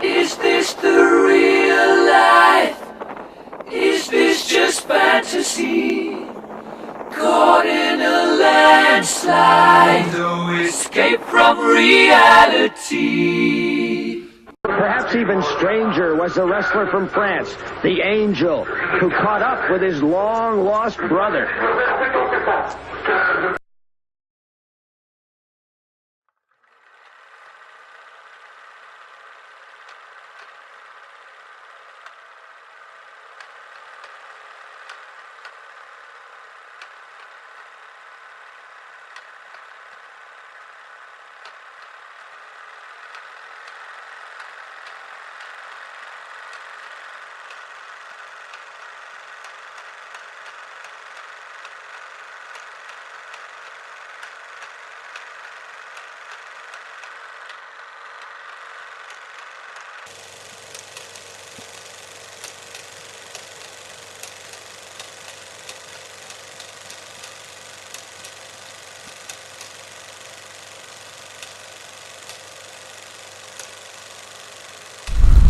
Is this the real life? Is this just fantasy? Caught in a landslide, no escape from reality. Perhaps even stranger was the wrestler from France, the Angel, who caught up with his long-lost brother.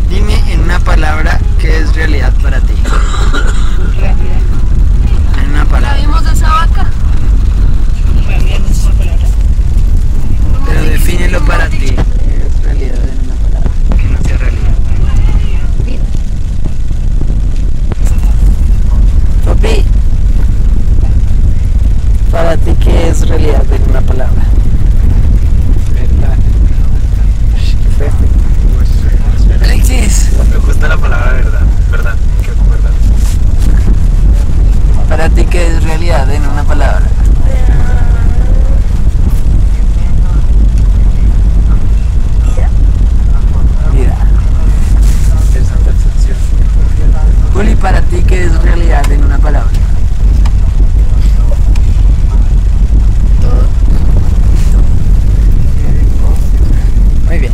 Dime en una palabra qué es realidad para ti. Realidad. En una ¿La palabra. vimos de esa vaca? Realidad no es una palabra. Pero defínelo para ti. ¿Qué es realidad en una palabra? ¿Qué no es realidad? Papi, para ti qué es realidad en una palabra. Verdad. Qué feo. Alexis, Me gusta la palabra verdad. Verdad. ¿Qué es verdad? para ti qué es realidad en una palabra. Mira. Esa percepción. Juli, para ti qué es realidad en una palabra. Muy bien.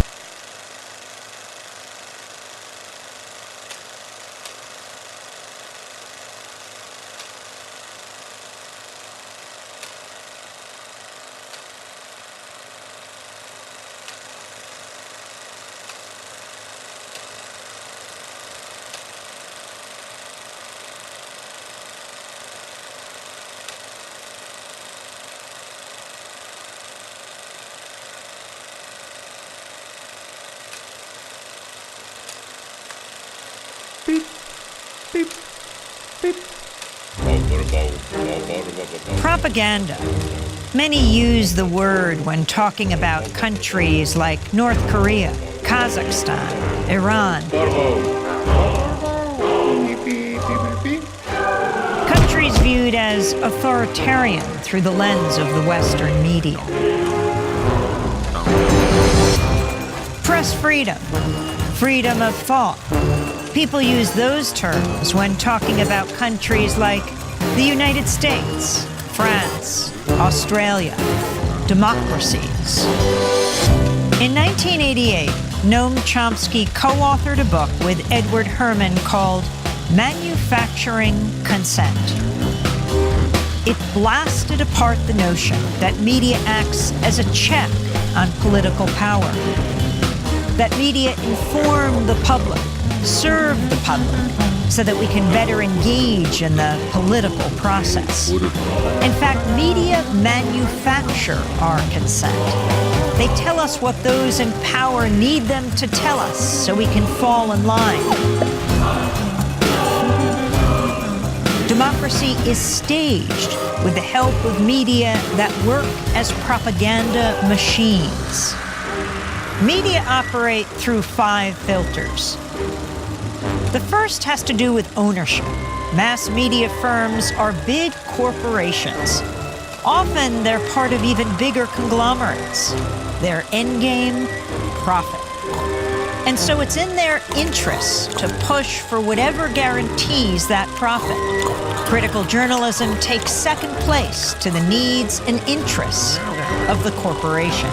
Propaganda. Many use the word when talking about countries like North Korea, Kazakhstan, Iran. Countries viewed as authoritarian through the lens of the Western media. Press freedom, freedom of thought. People use those terms when talking about countries like the United States, France, Australia, democracies. In 1988, Noam Chomsky co-authored a book with Edward Herman called Manufacturing Consent. It blasted apart the notion that media acts as a check on political power, that media inform the public, serve the public, so that we can better engage in the political process. In fact, media manufacture our consent. They tell us what those in power need them to tell us so we can fall in line. Democracy is staged with the help of media that work as propaganda machines. Media operate through 5 filters. The first has to do with ownership. Mass media firms are big corporations. Often they're part of even bigger conglomerates. Their end game, profit. And so it's in their interest to push for whatever guarantees that profit. Critical journalism takes second place to the needs and interests of the corporation.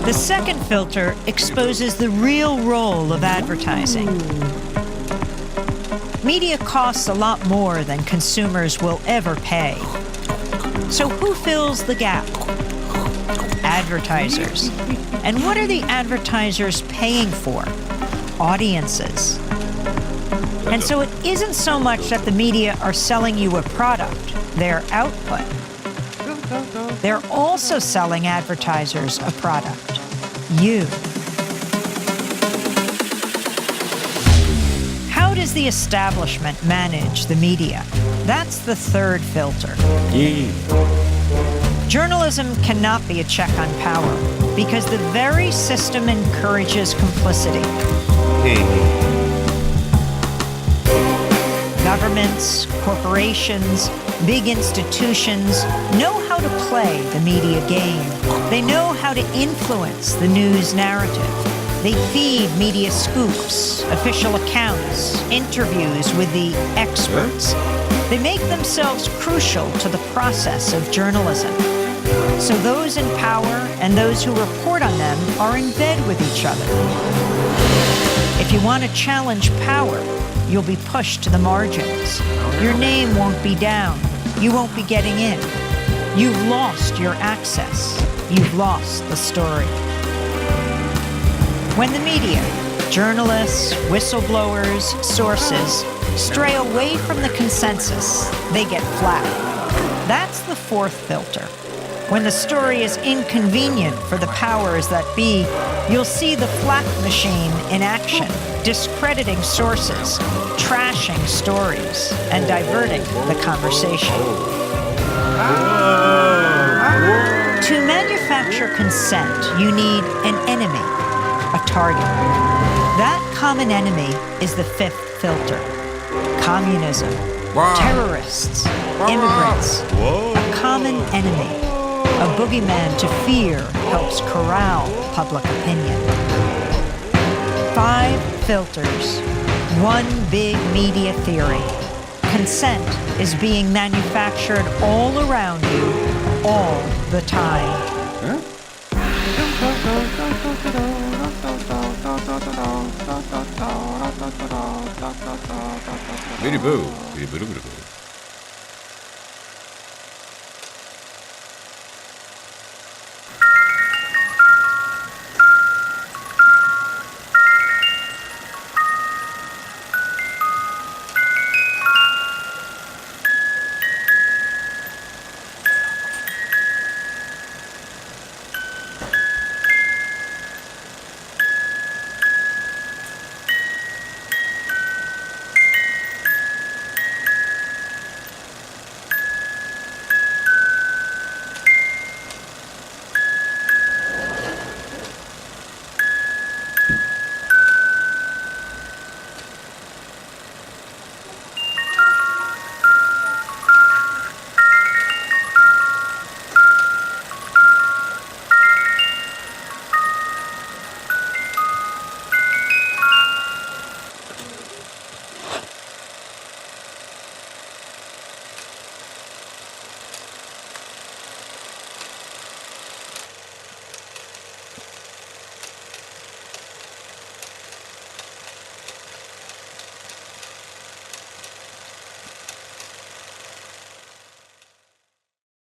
The second filter exposes the real role of advertising. Media costs a lot more than consumers will ever pay. So who fills the gap? Advertisers. And what are the advertisers paying for? Audiences. And so it isn't so much that the media are selling you a product, their output. They're also selling advertisers a product, you. How does the establishment manage the media? That's the third filter. Journalism cannot be a check on power because the very system encourages complicity. Governments, corporations, big institutions know how to play the media game. They know how to influence the news narrative. They feed media scoops, official accounts, interviews with the experts. They make themselves crucial to the process of journalism. So those in power and those who report on them are in bed with each other. If you want to challenge power, you'll be pushed to the margins. Your name won't be down. You won't be getting in. You've lost your access. You've lost the story. When the media, journalists, whistleblowers, sources, stray away from the consensus, they get flat. That's the fourth filter. When the story is inconvenient for the powers that be, you'll see the flak machine in action, discrediting sources, trashing stories, and diverting the conversation. To manufacture consent, you need an enemy, a target. That common enemy is the fifth filter. Communism, terrorists, immigrants, a common enemy. A boogeyman to fear helps corral public opinion. 5 filters, one big media theory. Consent is being manufactured all around you, all the time. Biddy boo, biddy boo, biddy boo.